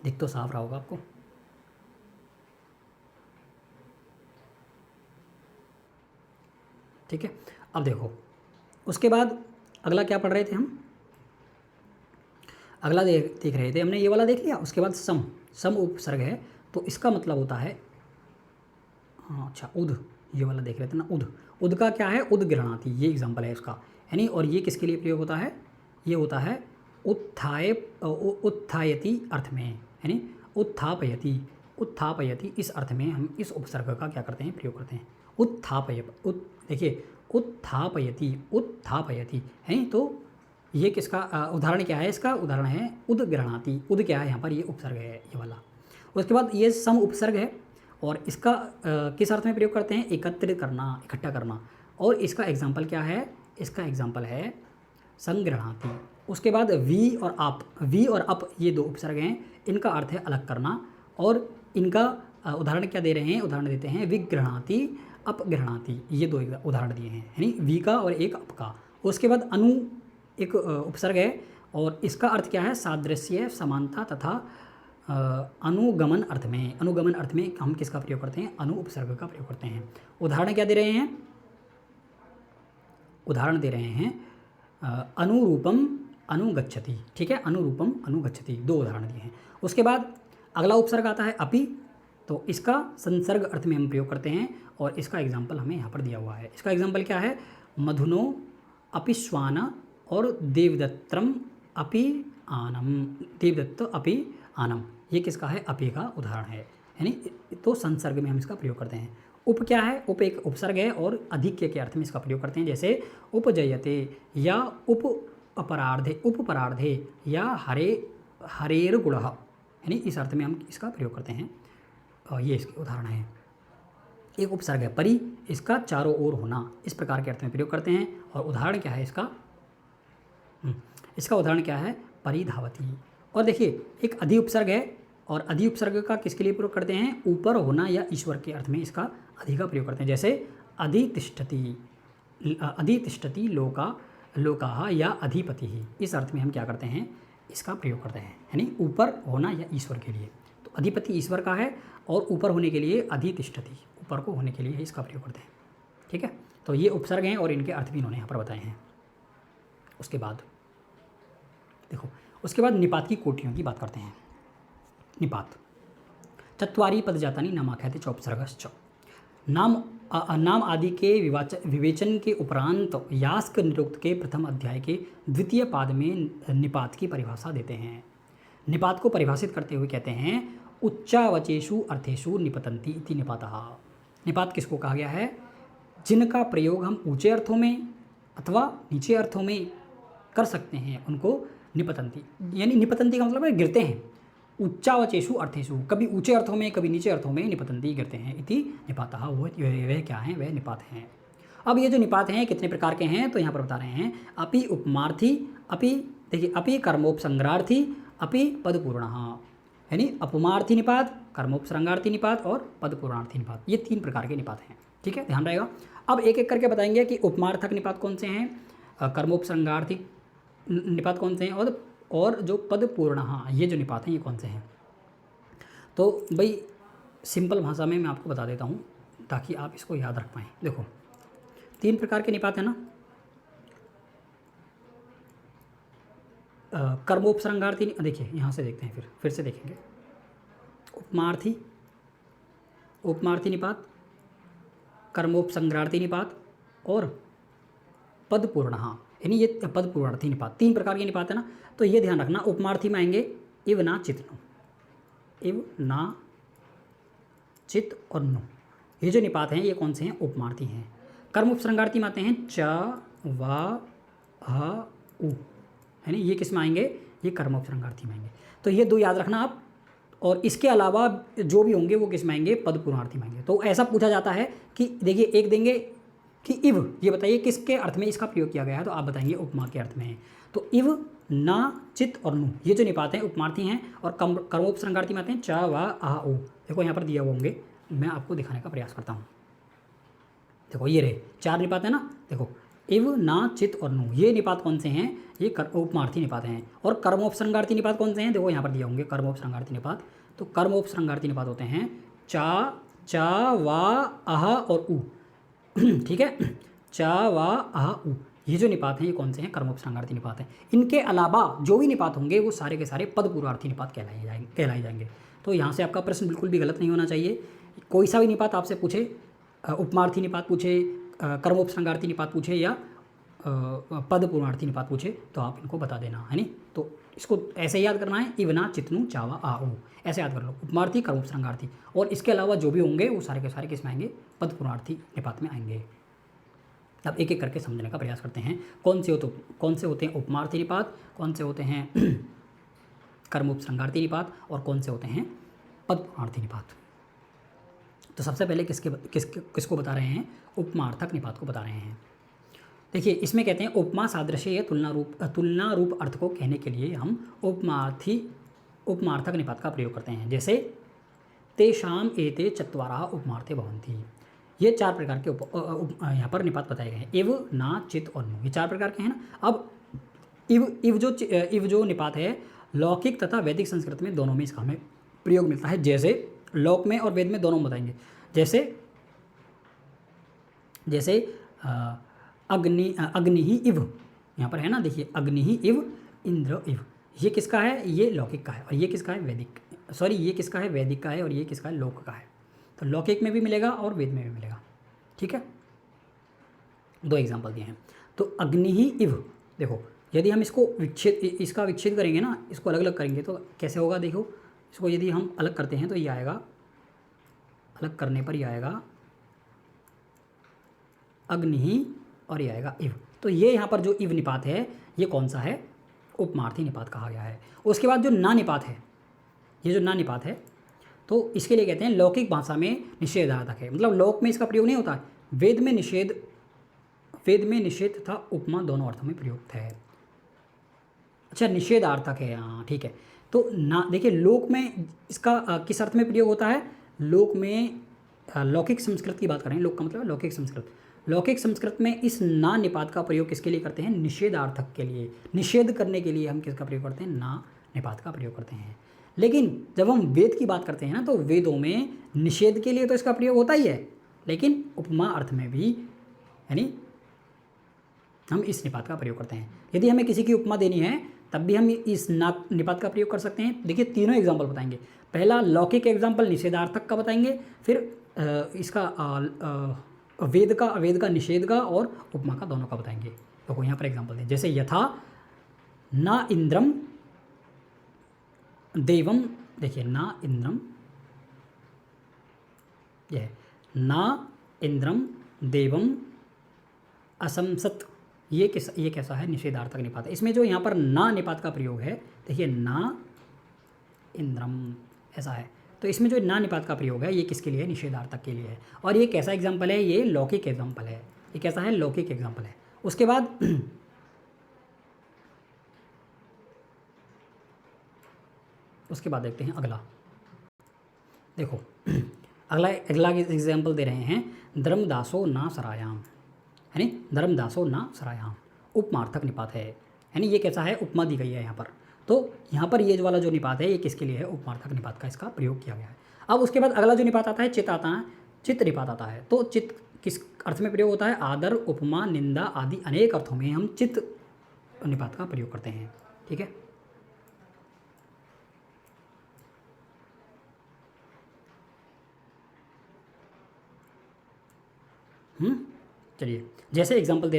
Speaker 1: दिख तो साफ रहा होगा आपको। ठीक है, अब देखो उसके बाद अगला क्या पढ़ रहे थे हम, अगला देख रहे थे हमने, ये वाला देख लिया। उसके बाद सम उपसर्ग है तो इसका मतलब होता है, हाँ अच्छा, उद, ये वाला देख रहे थे ना, उद का क्या है, उदगृहणाति, ये एग्जाम्पल है उसका, यानी और ये किसके लिए प्रयोग होता है, ये होता है उत्थायति अर्थ में, यानी उत्थापयति इस अर्थ में हम इस उपसर्ग का क्या करते हैं, प्रयोग करते हैं। देखिए उत्थापयति है, तो ये किसका उदाहरण क्या है, इसका उदाहरण है उदगृहणाति। उद क्या है यहाँ पर, ये उपसर्ग है ये वाला। उसके बाद ये सम उपसर्ग है और इसका किस अर्थ में प्रयोग करते हैं, एकत्रित करना, इकट्ठा करना, और इसका एग्जाम्पल क्या है, इसका एग्जाम्पल है संगृहणाति। उसके बाद वी और अप ये दो उपसर्ग हैं, इनका अर्थ है अलग करना, और इनका उदाहरण क्या दे रहे हैं, उदाहरण देते हैं विगृहणाति अपगृहणाति, ये दो उदाहरण दिए हैं, यानी वी का और एक अप का। उसके बाद अनु एक उपसर्ग है और इसका अर्थ क्या है, सादृश्य, समानता तथा अनुगमन अर्थ में हम किसका प्रयोग करते हैं, अनु उपसर्ग का प्रयोग करते हैं। उदाहरण क्या दे रहे हैं, उदाहरण दे रहे हैं अनुरूपम अनुगच्छति। ठीक है, अनुरूपम अनुगच्छति, दो उदाहरण दिए हैं। उसके बाद अगला उपसर्ग आता है अपि, तो इसका संसर्ग अर्थ में हम प्रयोग करते हैं और इसका एग्जाम्पल हमें यहाँ पर दिया हुआ है। इसका एग्जाम्पल क्या है, मधुनो अपि श्वान और देवदत्तम अपि आनम, देवदत्त अपि आनम, ये किसका है, अपि का उदाहरण है, यानी तो संसर्ग में हम इसका प्रयोग करते हैं। उप क्या है, उप एक उपसर्ग है और अधिक्य के अर्थ में इसका प्रयोग करते हैं, जैसे उपजयते या उपपरार्धे या हरेर गुण, यानी इस अर्थ में हम इसका प्रयोग करते हैं। ये इसके उदाहरण हैं। एक उपसर्ग है परि, इसका चारों ओर होना, इस प्रकार के अर्थ में प्रयोग करते हैं। और उदाहरण क्या है इसका, इसका उदाहरण क्या है, परिधावती। और देखिए एक अधि उपसर्ग है और अधि उपसर्ग का किसके लिए प्रयोग करते हैं, ऊपर होना या ईश्वर के अर्थ में इसका अधि का प्रयोग करते हैं, जैसे अधितिष्ठति लोका या अधिपति, इस अर्थ में हम क्या करते हैं, इसका प्रयोग करते हैं, यानी ऊपर होना या ईश्वर के लिए। तो अधिपति ईश्वर का है और ऊपर होने के लिए अधितिष्ठति, ऊपर को होने के लिए इसका प्रयोग करते हैं। ठीक है, तो ये उपसर्ग हैं और इनके अर्थ भी इन्होंने यहाँ पर बताए हैं। उसके बाद देखो, उसके बाद निपात की कोटियों की बात करते हैं। निपात चत्वारि पदजातानि नामाख्याति च उपसर्गश्च, नाम आदि के विवेचन के उपरांत यास्क निरुक्त के प्रथम अध्याय के द्वितीय पाद में निपात की परिभाषा देते हैं। निपात को परिभाषित करते हुए कहते हैं, उच्चावचेषु अर्थेषु निपतन्ति इति निपातः। निपात किसको कहा गया है, जिनका प्रयोग हम ऊंचे अर्थों में अथवा नीचे अर्थों में कर सकते हैं, उनको निपतन्ति, यानी निपतन्ति का मतलब है गिरते हैं। उच्चावचेषु अर्थेषु, कभी ऊंचे अर्थों में कभी नीचे अर्थों में निपतन्ति गिरते हैं, इति निपातः, वह क्या हैं, वह निपात हैं। अब ये जो निपात हैं कितने प्रकार के हैं, तो यहाँ पर बता रहे हैं, अपि उपमार्थी, अपि देखिए अपि कर्मोपसंग्रहार्थी, अपि पदपूर्णः, यानी अपमार्थी निपात, कर्मोपसंग्रहार्थी निपात और पदपूर्णार्थी निपात, ये तीन प्रकार के निपात हैं। ठीक है, ध्यान रहेगा। अब एक एक करके बताएंगे कि उपमार्थक निपात कौन से हैं, कर्मोपसंग्रहार्थी निपात कौन से हैं, और जो पदपूर्ण, ये जो निपात हैं ये कौन से हैं। तो भाई सिंपल भाषा में मैं आपको बता देता हूँ ताकि आप इसको याद रख पाएँ। देखो तीन प्रकार के निपात हैं ना, कर्मोपसंगार्थी, देखिए यहाँ से देखते हैं, फिर से देखेंगे। उपमार्थी निपात, कर्मोपसंग्रहार्थी निपात और पदपूर्ण, यानी ये पदपूर्णार्थी निपात, तीन प्रकार के निपात है ना। तो ये ध्यान रखना, उपमार्थी में आएंगे इव ना चित्नो, इव ना चित और नु, ये जो निपात हैं ये कौन से हैं? उपमार्थी हैं। कर्म उपसर्गार्थी में आते हैं च, वा, ह, उ, है ना, ये किस में आएंगे? ये कर्म उपसर्गार्थी में आएंगे। तो ये दो याद रखना आप, और इसके अलावा जो भी होंगे वो किस में आएंगे? पद पूर्णार्थी में आएंगे। तो ऐसा पूछा जाता है कि देखिए एक देंगे कि इव, ये बताइए किसके अर्थ में इसका प्रयोग किया गया है, तो आप बताएंगे उपमा के अर्थ में है। तो इव, ना, चित और नु, ये जो निपात हैं उपमार्थी हैं और कर्मोपसर्गार्थी में आते हैं च, वा, आ, उ। देखो यहाँ पर दिया हुआ होंगे, मैं आपको दिखाने का प्रयास करता हूँ। देखो ये रहे 4 निपात है ना, देखो इव, ना, चित और नु, ये निपात कौन से हैं? ये उपमार्थी निपात हैं। और कर्मोपसर्गार्थी निपात कौन से हैं? देखो यहाँ पर दिया होंगे कर्मोपसर्गार्थी निपात। तो कर्मोपसर्गार्थी निपात होते हैं चा, चा, वा, आह और उ। ठीक है, चा, वा, आह, उ, ये जो निपात हैं ये कौन से हैं? कर्मोपसर्गार्थी निपात हैं। इनके अलावा जो भी निपात होंगे वो सारे के सारे पद पूर्वार्थी निपात कहलाए जाएंगे। तो यहाँ से आपका प्रश्न बिल्कुल भी गलत नहीं होना चाहिए। कोई सा भी निपात आपसे पूछे, उपमार्थी निपात पूछे, कर्मोपसर्गार्थी निपात पूछे या पद पूर्णार्थी निपात पूछे, तो आप इनको बता देना, है नहीं। तो इसको ऐसे याद करना है, इवना, चितनु, चावा, आ, उ, ऐसे याद कर लो। उपमार्थी, कर्मोपसर्गार्थी, और इसके अलावा जो भी होंगे वो सारे के सारे किस में आएंगे? पद पूर्णार्थी निपात में आएंगे। अब एक एक करके समझने का प्रयास करते हैं। कौन से होते हैं उपमार्थी निपात, कौन से होते हैं कर्मोपसर्गार्थी निपात, और कौन से होते हैं पद पूर्णार्थी निपात। तो सबसे पहले किसको बता रहे हैं? उपमार्थक निपात को बता रहे हैं। देखिए इसमें कहते हैं उपमा सादृश्य या तुलना रूप अर्थ को कहने के लिए हम उपमार्थक निपात का प्रयोग करते हैं। जैसे तेषाम एते चत्वारः उपमार्थे भवन्ति, ये 4 प्रकार के यहाँ पर निपात बताए गए हैं। इव, ना, चित और नु, ये 4 प्रकार के हैं ना। अब इव जो निपात है लौकिक तथा वैदिक संस्कृत में दोनों में इसका हमें प्रयोग मिलता है। जैसे लोक में और वेद में दोनों में बताएंगे। जैसे अग्नि ही इव, यहाँ पर है ना, देखिए अग्नि ही इव, इंद्र इव, ये किसका है? ये लौकिक का है। और ये किसका है? ये किसका है? वैदिक का है। और ये किसका है? लोक का है। तो लौकिक में भी मिलेगा और वेद में भी मिलेगा। ठीक है, 2 एग्जाम्पल दिए हैं। तो अग्नि ही इव, देखो यदि हम इसका विच्छेद करेंगे ना, इसको अलग अलग करेंगे तो कैसे होगा? देखो इसको यदि हम अलग करते हैं तो ये आएगा, अलग करने पर ये आएगा अग्नि ही, और ये आएगा इव। तो ये यहाँ पर जो इव निपात है ये कौन सा है? उपमार्थी निपात कहा गया है। उसके बाद जो ना निपात है, ये जो ना निपात है तो इसके लिए कहते हैं लौकिक भाषा में निषेधार्थक है। मतलब लोक में इसका प्रयोग नहीं होता है, वेद में निषेध तथा उपमा दोनों अर्थों में प्रयुक्त है। अच्छा, निषेधार्थक है, हाँ ठीक है। तो ना देखिए लोक में इसका किस अर्थ में प्रयोग होता है? लोक में लौकिक संस्कृत की बात करें, लोक का मतलब लौकिक संस्कृत। लौकिक संस्कृत में इस ना निपात का प्रयोग किसके लिए करते हैं? निषेधार्थक के लिए, निषेध करने के लिए हम किसका प्रयोग करते हैं? ना निपात का प्रयोग करते हैं। लेकिन जब हम वेद की बात करते हैं ना, तो वेदों में निषेध के लिए तो इसका प्रयोग होता ही है, लेकिन उपमा अर्थ में भी, यानी हम इस निपात का प्रयोग करते हैं। यदि हमें किसी की उपमा देनी है तब भी हम इस निपात का प्रयोग कर सकते हैं। देखिए तीनों एग्जाम्पल बताएंगे। पहला लौकिक एग्जाम्पल निषेधार्थक का बताएंगे, फिर इसका वेद का, निषेध का और उपमा का, दोनों का बताएंगे। तो यहाँ पर एग्जाम्पल दें, जैसे यथा ना इंद्रम देवम, देखिए ना इंद्रम, यह ना इंद्रम देवम असंसत, ये कैसा है? निषेधार्थक निपात है। इसमें जो यहाँ पर ना निपात का प्रयोग है, देखिए ना इंद्रम ऐसा है, तो इसमें जो ना निपात का प्रयोग है ये किसके लिए है? निषेधार्थक के लिए है। और ये कैसा एग्जाम्पल है? ये लौकिक एग्जाम्पल है। ये कैसा है? लौकिक एग्जाम्पल है। उसके बाद देखते हैं अगला। देखो अगला एग्जाम्पल दे रहे हैं, धर्मदासो ना सरायाम, यानी धर्मदासो ना सरायाम, उपमार्थक निपात है। यानी ये कैसा है? उपमा दी गई है यहाँ पर। तो यहाँ पर ये वाला जो निपात है ये किसके लिए है? उपमार्थक निपात का इसका प्रयोग किया गया है। अब उसके बाद अगला जो निपात आता है चित निपात आता है। तो चित किस अर्थ में प्रयोग होता है? आदर, उपमा, निंदा आदि अनेक अर्थों में हम चित निपात का प्रयोग करते हैं। ठीक है, चलिए जैसे एग्जाम्पल दे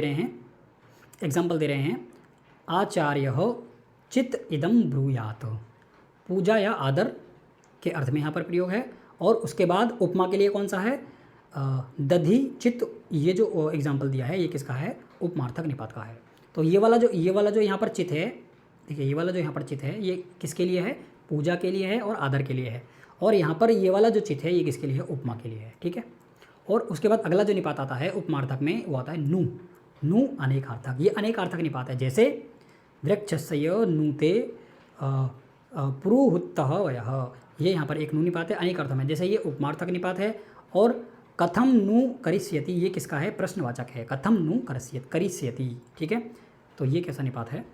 Speaker 1: रहे हैं आचार्य चित इदम ब्रूयात, पूजा या आदर के अर्थ में यहाँ पर प्रयोग है। और उसके बाद उपमा के लिए कौन सा है, दधि चित, ये जो एग्जाम्पल दिया है ये किसका है, उपमार्थक निपात का है। तो ये वाला जो यहाँ पर चित है, देखिए ये वाला जो यहाँ पर चित है ये किसके लिए है, पूजा के लिए है और आदर के लिए है। और यहाँ पर ये वाला जो चित है ये किसके लिए है, उपमा के लिए है, ठीक है। और उसके बाद अगला जो निपात आता है उपमार्थक में वो आता है नु अनेकार्थक। ये अनेकार्थक निपात है, जैसे द्रक्षस्य नूते पुरुहुत्तः वयः, ये यहाँ पर एक नु निपात है अनेक अर्थ में, जैसे ये उपमार्थक निपात है। और कथम नु करिष्यति, ये किसका है, प्रश्नवाचक है, कथम नु करिष्यति, ठीक है। तो ये कैसा निपात है,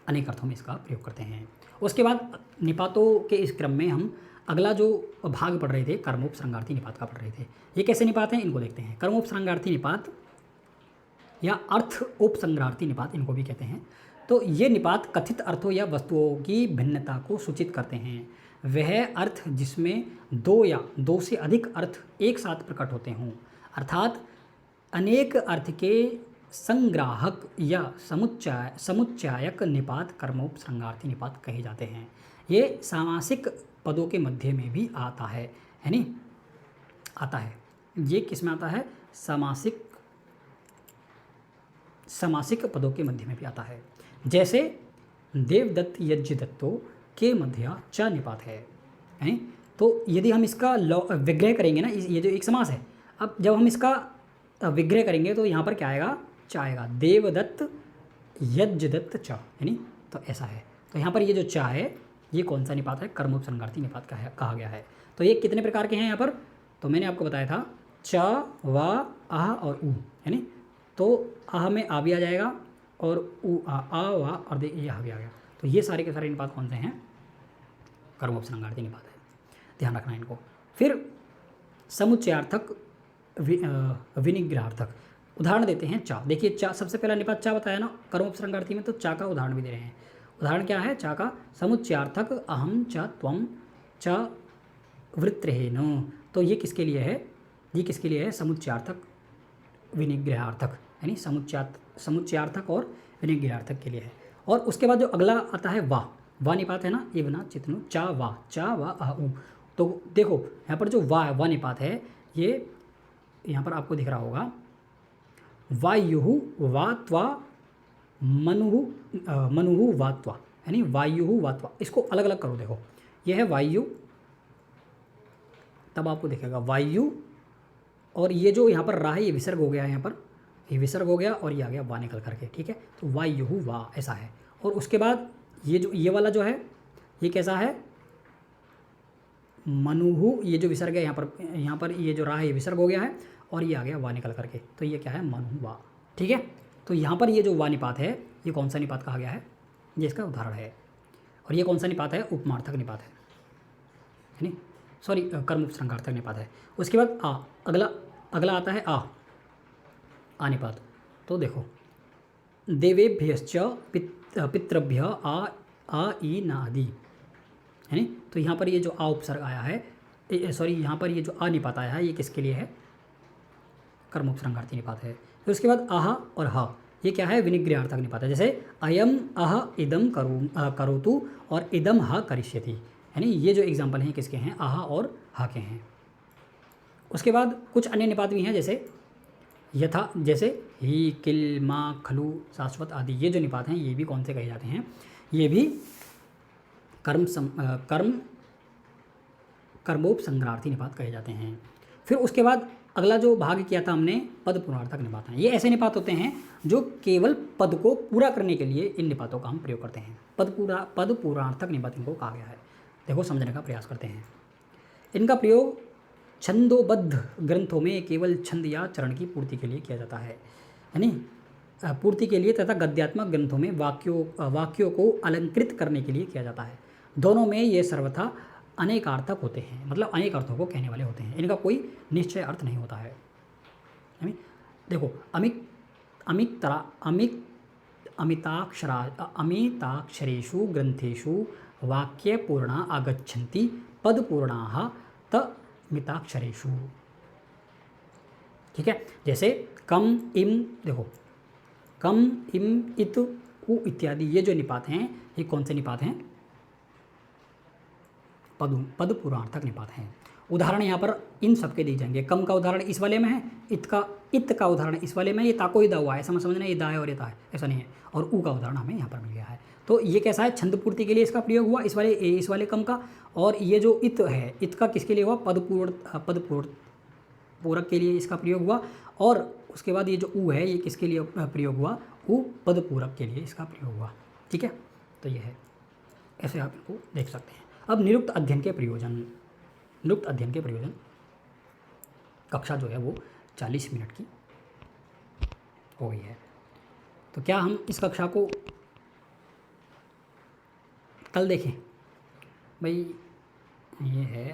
Speaker 1: अनेक अर्थों में इसका प्रयोग करते हैं। उसके बाद निपातों के इस क्रम में हम अगला जो भाग पढ़ रहे थे कर्मोपसर्गार्थी निपात का पढ़ रहे थे। ये कैसे निपात हैं इनको देखते हैं। कर्मोपसर्गार्थी निपात या अर्थ उपसंग्रहार्थी निपात इनको भी कहते हैं। तो ये निपात कथित अर्थों या वस्तुओं की भिन्नता को सूचित करते हैं। वह अर्थ जिसमें दो या दो से अधिक अर्थ एक साथ प्रकट होते हों, अर्थात अनेक अर्थ के संग्राहक या समुच्चायक निपात कर्मोपसर्गार्थी निपात कहे जाते हैं। ये सामासिक पदों के मध्य में भी आता है नहीं, आता है। ये किस में आता है, सामासिक पदों के मध्य में भी आता है। जैसे देवदत्त यज्ञदत्तो के मध्य च निपात है, हैं? तो यदि हम इसका विग्रह करेंगे ना, ये जो एक समास है, अब जब हम इसका विग्रह करेंगे तो यहाँ पर क्या आएगा, च आएगा, देवदत्त यज्ञदत्त च, यानी तो ऐसा है। तो यहाँ पर ये जो च है ये कौन सा निपात है, कर्मोपसर्गार्थी निपात का है, कहा गया है। तो ये कितने प्रकार के हैं यहाँ पर, तो मैंने आपको बताया था च व आह और उ, यानी तो आह में आ भी आ जाएगा और उ आ वा और ये आ भी आ गया। तो ये सारे के सारे निपात कौन से हैं, कर्मोपसर्गार्थी निपात है, ध्यान रखना इनको। फिर समुच्चयार्थक विनिग्रहार्थक, उदाहरण देते हैं चा। देखिए चा, सबसे पहला निपात चा बताया ना कर्मोपसर्गार्थी में, तो चा का उदाहरण भी दे रहे हैं। उदाहरण क्या है चा का, समुच्चयार्थक अहम च त्वम च वृत्रहेन। तो ये किसके लिए है, ये किसके लिए है, समुच्चयार्थक विनिग्रहार्थक, यानी समुच्चयार्थक और विनिग्रहार्थक के लिए है। और उसके बाद जो अगला आता है वा निपात है ना, इवना चितनु चा वा अह उ। तो देखो यहाँ पर जो वा निपात है ये यहाँ पर आपको दिख रहा होगा, वायुहु वा त्वा मनुहु वा त्वा, यानी वायुहु वा त्वा। इसको अलग अलग करो, देखो ये है वायु, तब आपको दिखेगा वायु, और ये जो यहाँ पर रा है ये विसर्ग हो गया है, यहाँ पर ये विसर्ग हो गया और ये आ गया वा निकल करके, ठीक है। तो वायुहु वा ऐसा है। और उसके बाद ये वाला जो है ये कैसा है, मनुहु, ये जो विसर्ग है यहाँ पर ये जो रा है ये विसर्ग हो गया है और ये आ गया वा निकल करके, तो ये क्या है, मनु वा, ठीक है। तो यहाँ पर ये जो वा निपात है ये कौन सा निपात कहा गया है, ये इसका उदाहरण है। और ये कौन सा निपात है, उपमार्थक निपात है, यानी सॉरी कर्मोपसर्गार्थक निपात है। उसके बाद आ, अगला आता है आ निपात। तो देखो देवेभ्यश्च पितृभ्य आ ई नादि, है। तो यहाँ पर ये जो आ उपसर्ग आया है, सॉरी यहाँ पर ये जो आ निपात आया है ये किसके लिए है, कर्मोपसर्गार्थी निपात है। फिर उसके बाद आह और हा, ये क्या है, विनिग्रहार्थक निपात है। जैसे अयम अह इदम करोतु और इदम हा करिष्यति, यानी ये जो एग्जाम्पल हैं किसके हैं, आह और हा के हैं। उसके बाद कुछ अन्य निपात भी हैं, जैसे यथा, जैसे ही किल मा खलु शाश्वत आदि, ये जो निपात हैं ये भी कौन से कहे जाते हैं, ये भी कर्मोपसर्गार्थी निपात कहे जाते हैं। फिर उसके बाद अगला जो भाग किया था हमने पद पूर्णार्थक निपात हैं। ये ऐसे निपात होते हैं जो केवल पद को पूरा करने के लिए इन निपातों का हम प्रयोग करते हैं। पद पूर्णार्थक निपात इनको कहा गया है। देखो समझने का प्रयास करते हैं। इनका प्रयोग छंदोबद्ध ग्रंथों में केवल छंद या चरण की पूर्ति के लिए किया जाता है, यानी पूर्ति के लिए, तथा गद्यात्मक ग्रंथों में वाक्यों को अलंकृत करने के लिए किया जाता है। दोनों में ये सर्वथा अनेकार्थक होते हैं, मतलब अनेक अर्थों को कहने वाले होते हैं। इनका कोई निश्चय अर्थ नहीं होता है। देखो अमिताक्षरेषु ग्रंथेषु वाक्यपूर्णा आगच्छन्ति पदपूर्णाः तमिताक्षरेषु, ठीक है। जैसे कम इम, देखो कम इम इत उ इत्यादि, ये जो निपात हैं ये कौन से निपात हैं, पद पूर्णार्थक निपात हैं। उदाहरण यहाँ पर इन सब के दिए जाएंगे। कम का उदाहरण इस वाले में है, इत का उदाहरण इस वाले में, ये ताको ही दा हुआ है, समझना ये दा है और ये ता है, ऐसा नहीं है। और ऊ का उदाहरण हमें यहाँ पर मिल गया है। तो ये कैसा है, छंद पूर्ति के लिए इसका प्रयोग हुआ इस वाले कम का। और ये जो इत है, इत का किसके लिए हुआ, पद पूरक के लिए इसका प्रयोग हुआ। और उसके बाद ये जो ऊ है, ये किसके लिए प्रयोग हुआ, ऊ पद पूरक के लिए इसका प्रयोग हुआ। ठीक है, तो ये है, ऐसे आप इनको देख सकते हैं। अब निरुक्त अध्ययन के प्रयोजन। निरुक्त अध्ययन के प्रयोजन, कक्षा जो है वो 40 मिनट की हो गई है। तो क्या हम इस कक्षा को कल देखें? भाई ये है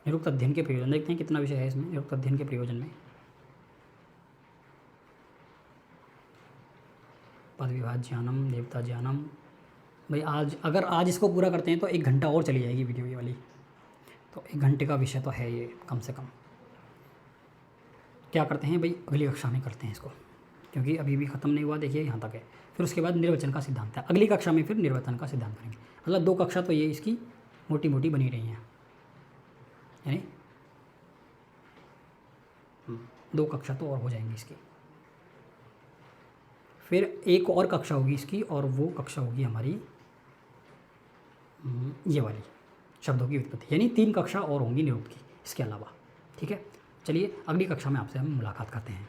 Speaker 1: निरुक्त अध्ययन के प्रयोजन। देखते हैं कितना विषय है इसमें, निरुक्त अध्ययन के प्रयोजन में। पद विभाज्यानम, देवता ज्ञानम। भाई अगर आज इसको पूरा करते हैं तो 1 घंटा और चली जाएगी वीडियो ये वाली। तो 1 घंटे का विषय तो है ये कम से कम। क्या करते हैं भाई, अगली कक्षा में करते हैं इसको, क्योंकि अभी भी ख़त्म नहीं हुआ। देखिए यहाँ तक है, फिर उसके बाद निर्वचन का सिद्धांत है। अगली कक्षा में फिर निर्वचन का सिद्धांत करेंगे। मतलब 2 कक्षा तो ये इसकी मोटी मोटी बनी रही हैं, यानी 2 कक्षा तो और हो जाएंगी इसकी। फिर एक और कक्षा होगी इसकी, और वो कक्षा होगी हमारी ये वाली, शब्दों की उत्पत्ति। यानी 3 कक्षा और होंगी निरुक्त की इसके अलावा। ठीक है, चलिए अगली कक्षा में आपसे हम मुलाकात करते हैं।